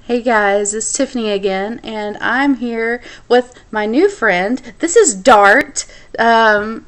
Hey guys, it's Tiffany again, and I'm here with my new friend. This is Dart, and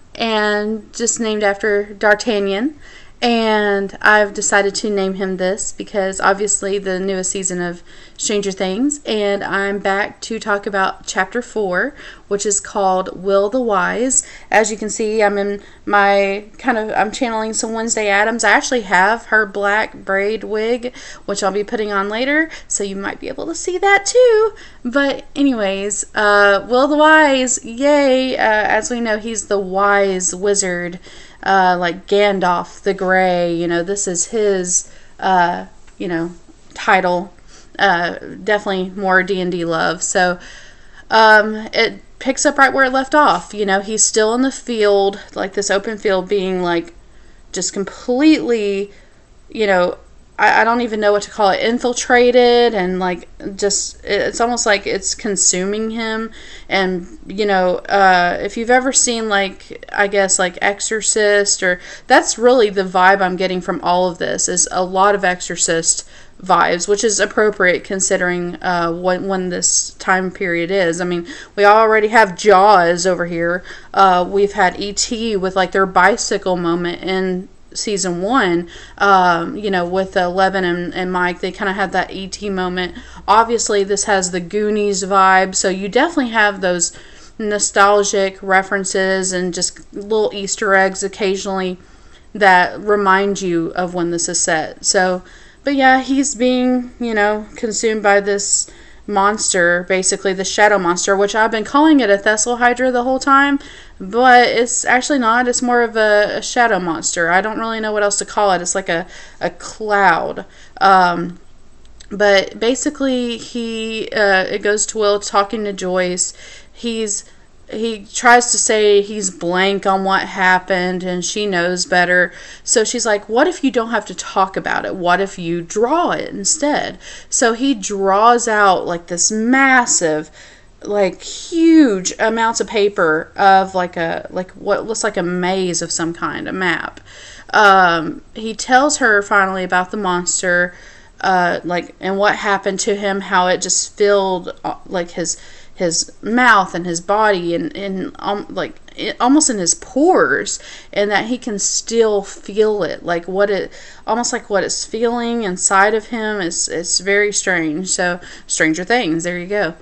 just named after D'Artagnan. And I've decided to name him this because obviously the newest season of Stranger Things, and I'm back to talk about Chapter 4, which is called Will the Wise. As you can see, I'm in my I'm channeling some Wednesday Addams. I actually have her black braid wig, which I'll be putting on later, so you might be able to see that too. But anyways, Will the Wise, yay! As we know, he's the wise wizard, like Gandalf the Grey. This is his, title. Definitely more D&D love. So it picks up right where it left off. He's still in the field, like this open field, being like just completely, I don't even know what to call it, infiltrated, and like just it's almost like it's consuming him. And if you've ever seen like, I guess, like Exorcist, or that's really the vibe I'm getting from all of this, is a lot of Exorcist vibes, which is appropriate considering when this time period is. I mean, we already have Jaws over here. We've had E.T. with like their bicycle moment in season 1, with Eleven and Mike. They kind of had that E.T. moment. Obviously, this has the Goonies vibe, so you definitely have those nostalgic references and just little Easter eggs occasionally that remind you of when this is set. So, but yeah, he's being, consumed by this monster, basically the shadow monster, which I've been calling it a Thessal Hydra the whole time, but it's actually not. It's more of a shadow monster. I don't really know what else to call it. It's like a cloud. But basically, it goes to Will talking to Joyce. He tries to say he's blank on what happened, and she knows better. So she's like, what if you don't have to talk about it? What if you draw it instead? So he draws out like this massive, like huge amounts of paper of like what looks like a maze of some kind, a map. He tells her finally about the monster, and what happened to him, how it just filled like his mouth and his body and almost in his pores, and that he can still feel it, almost like what it's feeling inside of him. It's very strange. So Stranger Things, there you go.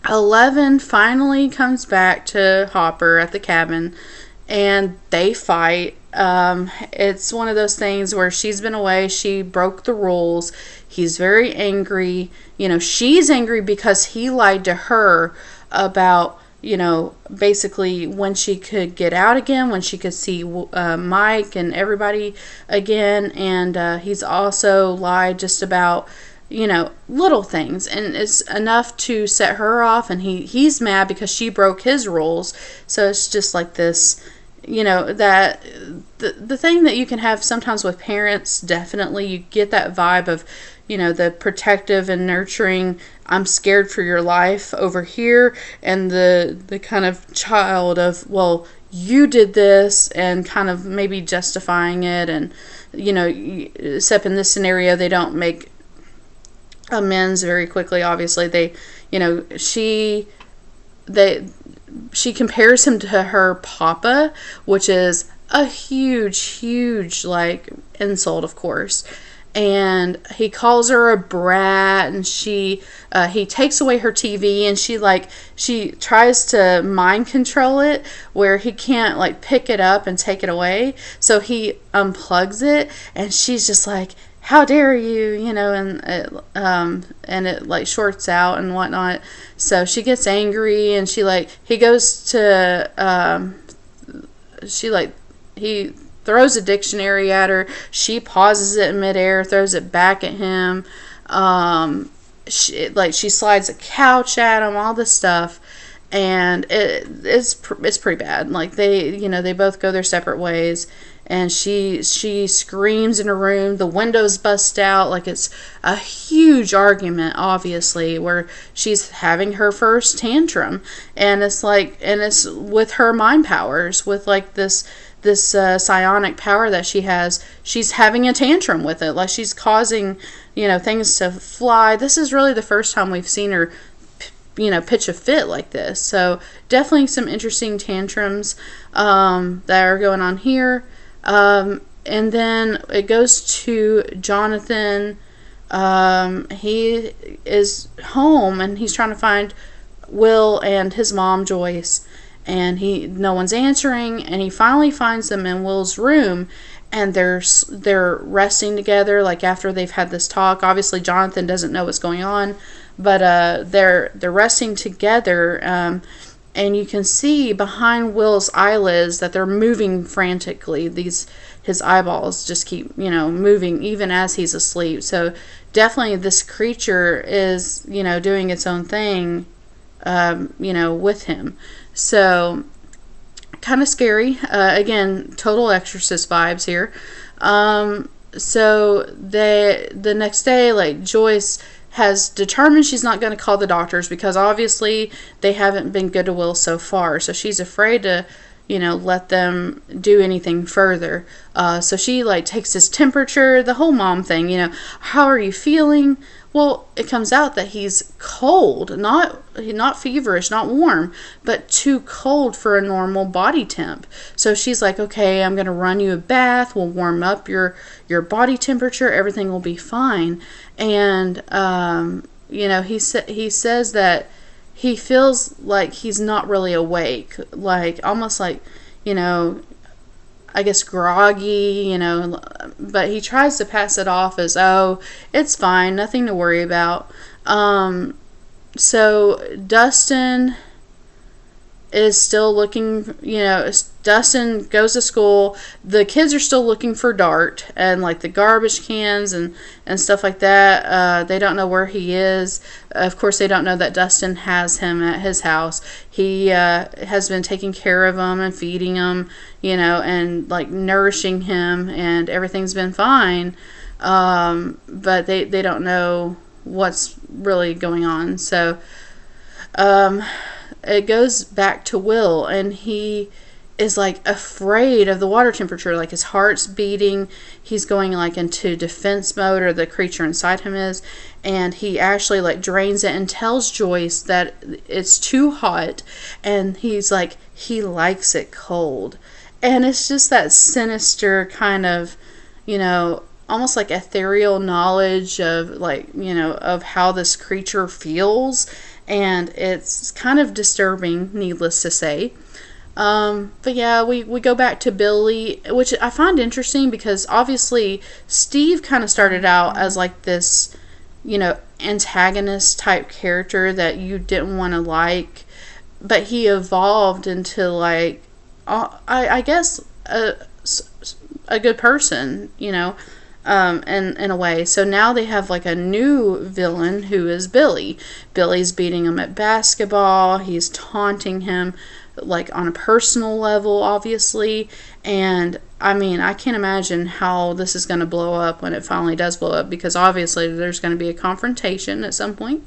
11 finally comes back to Hopper at the cabin, and they fight. It's one of those things where she's been away, she broke the rules. He's very angry. She's angry because he lied to her about, basically when she could get out again, when she could see Mike and everybody again. And he's also lied just about, little things. And it's enough to set her off. And he's mad because she broke his rules. So it's just like this, that the thing that you can have sometimes with parents, definitely you get that vibe of, the protective and nurturing, I'm scared for your life over here, and the kind of child of, well, you did this, and kind of maybe justifying it. And except in this scenario, they don't make amends very quickly. Obviously, she compares him to her papa, which is a huge like insult, of course. And he calls her a brat, and he takes away her TV, and she tries to mind control it where he can't like pick it up and take it away. So he unplugs it, and she's just like, how dare you, and it like shorts out and whatnot. So she gets angry, and he goes to, he throws a dictionary at her. She pauses it in midair, throws it back at him. She slides a couch at him, all this stuff. And it's pretty bad. Like they both go their separate ways. And she screams in her room. The windows bust out. Like it's a huge argument, obviously, where she's having her first tantrum. And it's with her mind powers, with like this psionic power that she has, she's having a tantrum with it. Like, she's causing, things to fly. This is really the first time we've seen her, pitch a fit like this. So definitely some interesting tantrums that are going on here. And then it goes to Jonathan. He is home and he's trying to find Will and his mom, Joyce. And no one's answering, and he finally finds them in Will's room, and they're resting together, like after they've had this talk. Obviously Jonathan doesn't know what's going on, but they're resting together, and you can see behind Will's eyelids that they're moving frantically. His eyeballs just keep moving even as he's asleep. So definitely this creature is doing its own thing with him. So, kind of scary. Again, total Exorcist vibes here. So the next day, like, Joyce has determined she's not going to call the doctors because obviously they haven't been good to Will so far. So she's afraid to, let them do anything further. So she, like, takes his temperature, the whole mom thing, how are you feeling? Well, it comes out that he's cold, not feverish, not warm, but too cold for a normal body temp. So she's like, okay, I'm going to run you a bath. We'll warm up your body temperature. Everything will be fine. And, he says that he feels like he's not really awake, like almost like, I guess groggy, but he tries to pass it off as, oh, it's fine, nothing to worry about. So Dustin is still looking, Dustin goes to school. The kids are still looking for Dart and, like, the garbage cans and stuff like that. They don't know where he is. Of course, they don't know that Dustin has him at his house. He has been taking care of him and feeding him, and, like, nourishing him, and everything's been fine. But they don't know what's really going on. So it goes back to Will, and he is, like, afraid of the water temperature. Like, his heart's beating. He's going, like, into defense mode, or the creature inside him is, and he actually, like, drains it and tells Joyce that it's too hot, and he's like, he likes it cold. And it's just that sinister kind of, almost like ethereal knowledge of, like, of how this creature feels. And it's kind of disturbing, needless to say. But yeah, we go back to Billy, which I find interesting because obviously Steve kind of started out as, like, this, antagonist type character that you didn't want to like, but he evolved into, like, I guess a good person, in a way. So now they have, like, a new villain who is Billy. Billy's beating him at basketball. He's taunting him, like, on a personal level, obviously. And I mean, I can't imagine how this is going to blow up when it finally does blow up, because obviously there's going to be a confrontation at some point.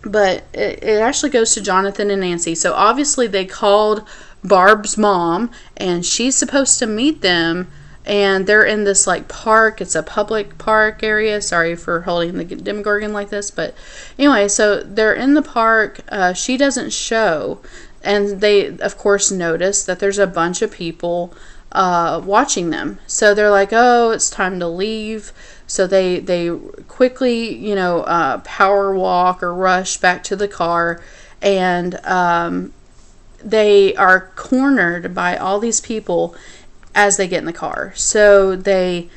But it actually goes to Jonathan and Nancy. So obviously they called Barb's mom, and she's supposed to meet them. And they're in this, like, park. It's a public park area. Sorry for holding the Demogorgon like this. But anyway, so they're in the park. She doesn't show. And they, of course, notice that there's a bunch of people watching them. So they're like, oh, it's time to leave. So they quickly, power walk or rush back to the car. And they are cornered by all these people as they get in the car. So they,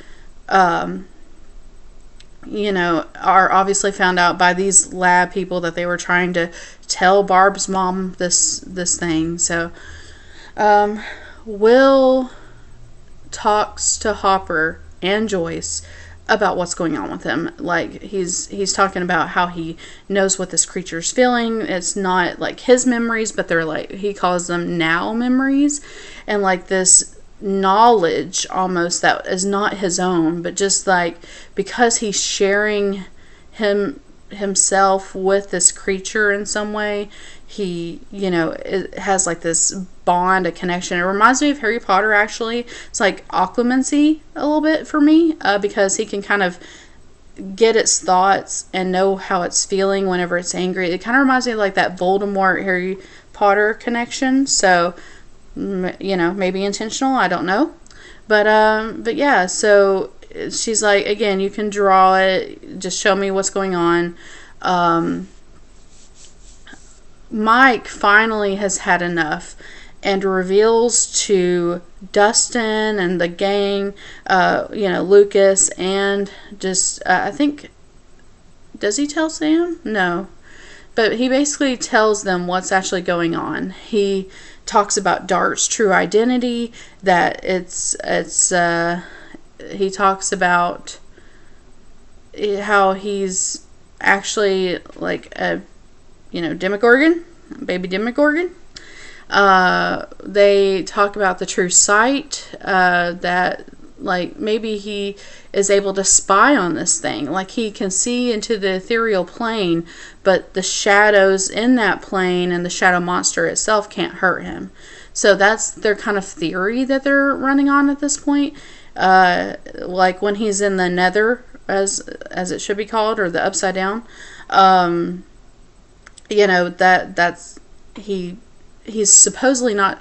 are obviously found out by these lab people that they were trying to tell Barb's mom this thing. So, Will talks to Hopper and Joyce about what's going on with him. Like, he's talking about how he knows what this creature's feeling. It's not, like, his memories, but they're, like, he calls them now memories. And, like, this knowledge almost that is not his own, but just, like, because he's sharing himself with this creature in some way. He, it has like this bond, a connection. It reminds me of Harry Potter, actually. It's like occlumency a little bit for me, because he can kind of get its thoughts and know how it's feeling whenever it's angry. It kind of reminds me of like that Voldemort Harry Potter connection. So, maybe intentional, I don't know. But yeah, so she's like, again, you can draw it, just show me what's going on. Mike finally has had enough and reveals to Dustin and the gang, Lucas, and just, I think, does he tell Sam? No. But he basically tells them what's actually going on. He talks about Dart's true identity, that he talks about how he's actually like a Demogorgon, baby Demogorgon. They talk about the true sight, that like maybe he is able to spy on this thing, like he can see into the ethereal plane, but the shadows in that plane and the shadow monster itself can't hurt him. So that's their kind of theory that they're running on at this point. Like when he's in the nether, as it should be called, or the upside down, that's he's supposedly not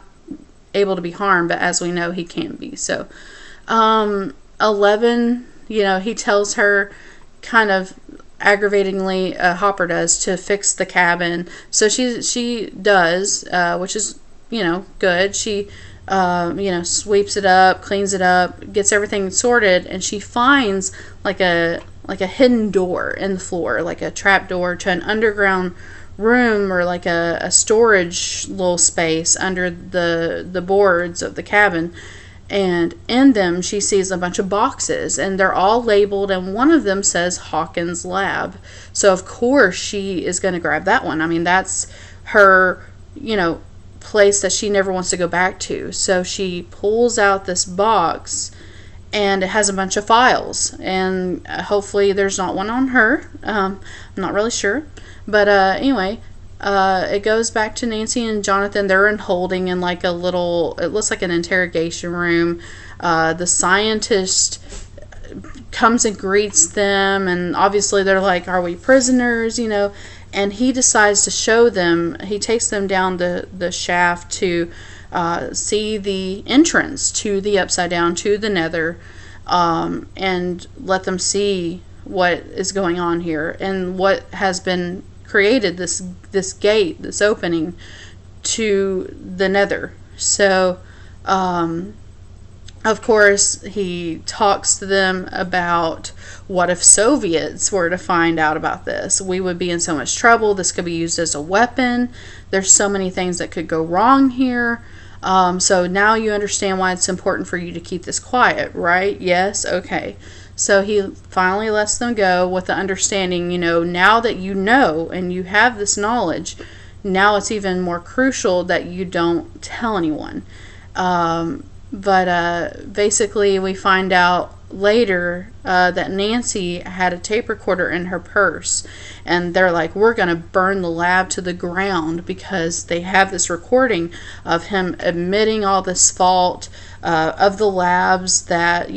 able to be harmed, but as we know, he can be. So 11, he tells her, kind of aggravatingly, Hopper does, to fix the cabin. So she does, which is good. She sweeps it up, cleans it up, gets everything sorted, and she finds like a hidden door in the floor, like a trap door to an underground room, or like a storage little space under the boards of the cabin. And in them she sees a bunch of boxes, and they're all labeled, and one of them says Hawkins Lab. So of course she is going to grab that one. I mean, that's her place that she never wants to go back to. So she pulls out this box, and it has a bunch of files, and hopefully there's not one on her. I'm not really sure, but anyway, it goes back to Nancy and Jonathan. They're in holding in like a little, it looks like an interrogation room. The scientist comes and greets them, and obviously they're like, are we prisoners, and he decides to show them. He takes them down the shaft to see the entrance to the upside down, to the nether, and let them see what is going on here and what has been created, this gate, this opening to the nether. So of course he talks to them about, what if Soviets were to find out about this? We would be in so much trouble. This could be used as a weapon. There's so many things that could go wrong here. So now you understand why it's important for you to keep this quiet, right? Yes? Okay. So he finally lets them go with the understanding, now that you know and you have this knowledge, now it's even more crucial that you don't tell anyone. But basically we find out later that Nancy had a tape recorder in her purse, and they're like, we're going to burn the lab to the ground, because they have this recording of him admitting all this fault of the labs, that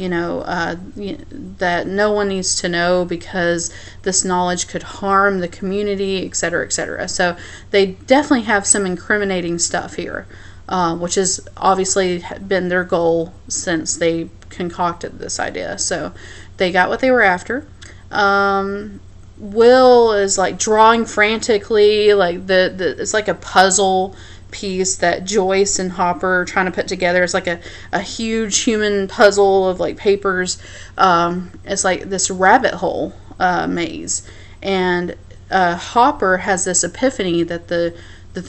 that no one needs to know, because this knowledge could harm the community, etc., etc. So they definitely have some incriminating stuff here, which has obviously been their goal since they concocted this idea. So they got what they were after. Will is like drawing frantically, like it's like a puzzle piece that Joyce and Hopper are trying to put together. It's like a huge human puzzle of like papers. It's like this rabbit hole maze, and Hopper has this epiphany that the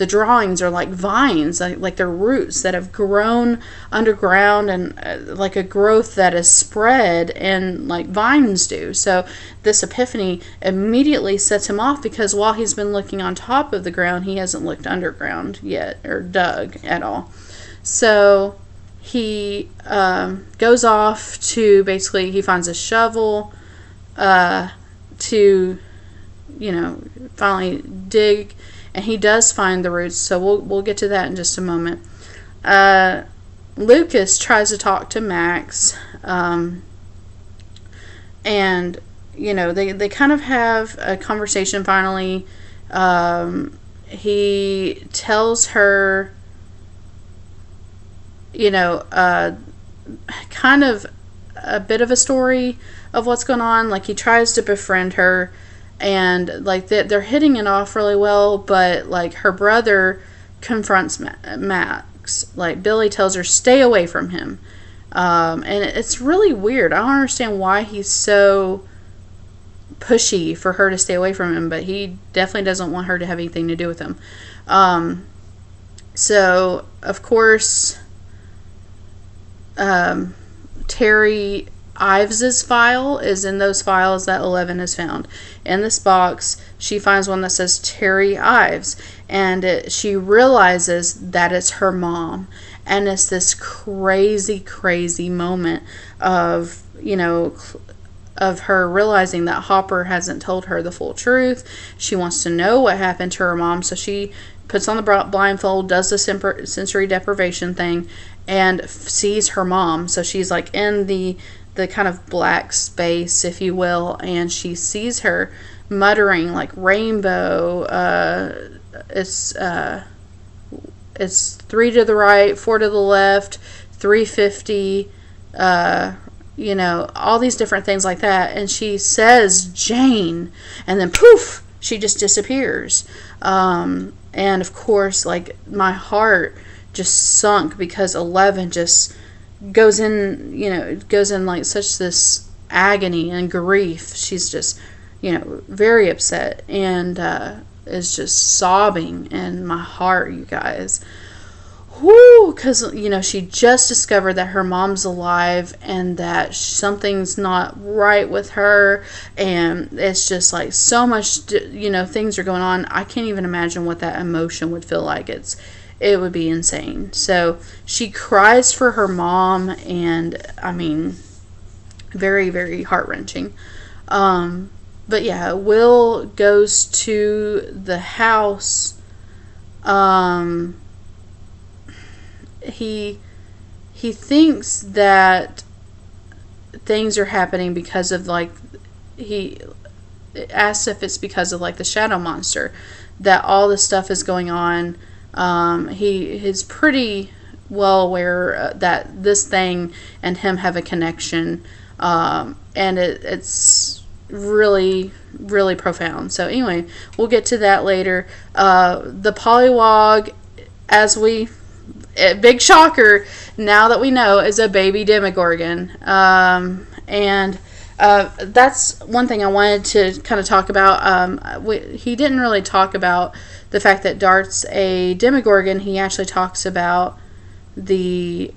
drawings are like vines, like they're roots that have grown underground, and like a growth that is spread, and like vines do. So this epiphany immediately sets him off, because while he's been looking on top of the ground, he hasn't looked underground yet, or dug at all. So he goes off to, basically he finds a shovel to finally dig, and he does find the roots. So we'll get to that in just a moment. Lucas tries to talk to Max, and they kind of have a conversation finally. He tells her, kind of a bit of a story of what's going on. Like, he tries to befriend her, and like they're hitting it off really well, but like her brother confronts Max. Like, Billy tells her, stay away from him. And it's really weird. I don't understand why he's so pushy for her to stay away from him, but he definitely doesn't want her to have anything to do with him. So of course, Terry Ives's file is in those files that 11 has found. In this box, she finds one that says Terry Ives, and she realizes that it's her mom. And it's this crazy, crazy moment of, of her realizing that Hopper hasn't told her the full truth. She wants to know what happened to her mom, so she puts on the blindfold, does the sensory deprivation thing, and sees her mom. So she's like in the kind of black space, if you will, and she sees her muttering like rainbow. It's 3 to the right, 4 to the left, 350, all these different things like that. And she says Jane, and then poof, she just disappears. And of course, like, my heart just sunk because 11 just goes in like such this agony and grief. She's just, very upset, and is just sobbing in my heart, you guys. Whoo, because, she just discovered that her mom's alive and that something's not right with her, and it's just like so much, things are going on. I can't even imagine what that emotion would feel like. It would be insane. So she cries for her mom, and I mean, very, very heart-wrenching. But yeah, Will goes to the house. He thinks that things are happening because of, like, he asks if it's because of, like, the shadow monster, that all this stuff is going on. He is pretty well aware that this thing and him have a connection, and it's really, really profound. So anyway, we'll get to that later. The Pollywog, big shocker, now that we know, is a baby Demogorgon. And that's one thing I wanted to kind of talk about. He didn't really talk about the fact that Dart's a Demogorgon. He actually talks about the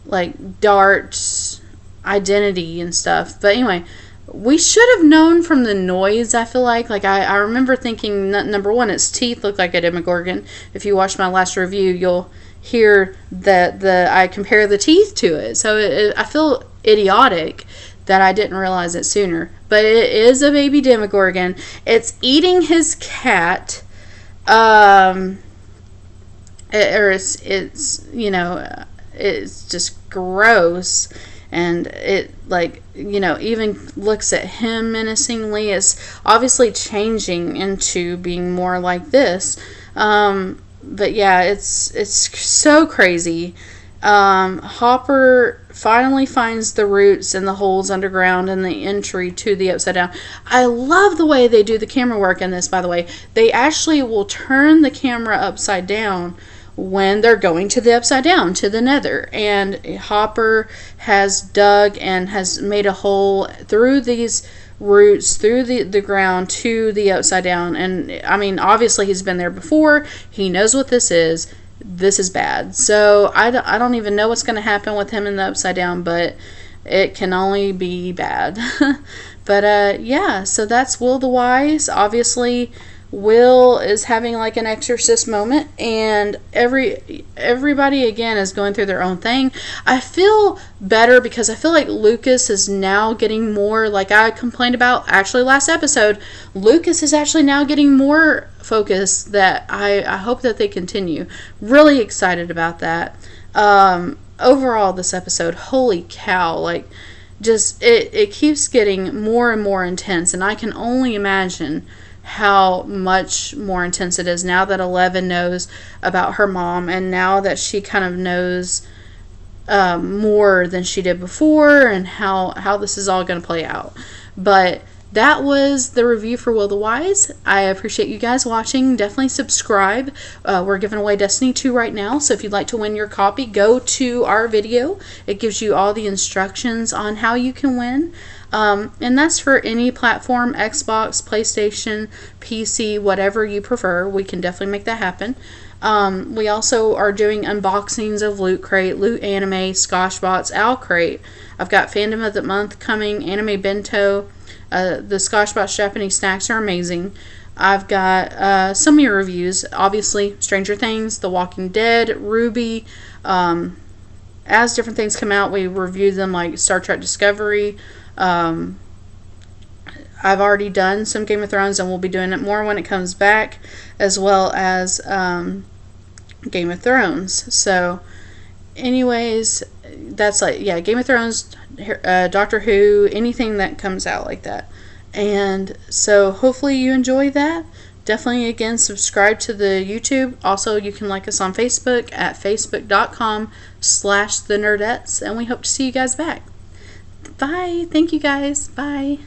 like Dart's identity and stuff. But anyway, we should have known from the noise, I feel like. Like, I remember thinking, number one, its teeth look like a Demogorgon. If you watch my last review, you'll hear that I compare the teeth to it. So I feel idiotic that I didn't realize it sooner. But it is a baby Demogorgon. It's eating his cat. It's just gross. And it, like, even looks at him menacingly. It's obviously changing into being more like this. But yeah, it's so crazy. Hopper finally finds the roots and the holes underground and the entry to the Upside Down. I love the way they do the camera work in this, by the way. They actually will turn the camera upside down when they're going to the Upside Down, to the Nether. And Hopper has dug and has made a hole through these roots, through the ground, to the Upside Down. And I mean, obviously he's been there before. He knows what this is. This is bad. So I don't even know what's going to happen with him in the Upside Down, but it can only be bad. But yeah, so that's Will the Wise. Obviously, Will is having like an exorcist moment, and everybody again is going through their own thing. I feel better because I feel like Lucas is now getting more, like I complained about actually last episode, Lucas is actually now getting more focus that I hope that they continue. Really excited about that. Overall, this episode, holy cow, like just it keeps getting more and more intense, and I can only imagine how much more intense it is now that 11 knows about her mom, and now that she kind of knows more than she did before, and how this is all going to play out. But that was the review for Will the Wise. I appreciate you guys watching. Definitely subscribe. We're giving away Destiny 2 right now, so if you'd like to win your copy, go to our video. It gives you all the instructions on how you can win. And that's for any platform, Xbox, PlayStation, PC, whatever you prefer. We can definitely make that happen. We also are doing unboxings of Loot Crate, Loot Anime, Scotchbots, Owl Crate. I've got Fandom of the Month coming, Anime Bento. The Scotchbots Japanese snacks are amazing. I've got some of your reviews. Obviously, Stranger Things, The Walking Dead, Ruby. As different things come out, we review them, like Star Trek Discovery. I've already done some Game of Thrones, and we'll be doing it more when it comes back, as well as Game of Thrones. So anyways, that's like, yeah, Game of Thrones, Doctor Who, anything that comes out like that. And so hopefully you enjoy that. Definitely, again, subscribe to the YouTube. Also, you can like us on Facebook at facebook.com/the Nerdettes, and we hope to see you guys back. Bye. Thank you guys. Bye.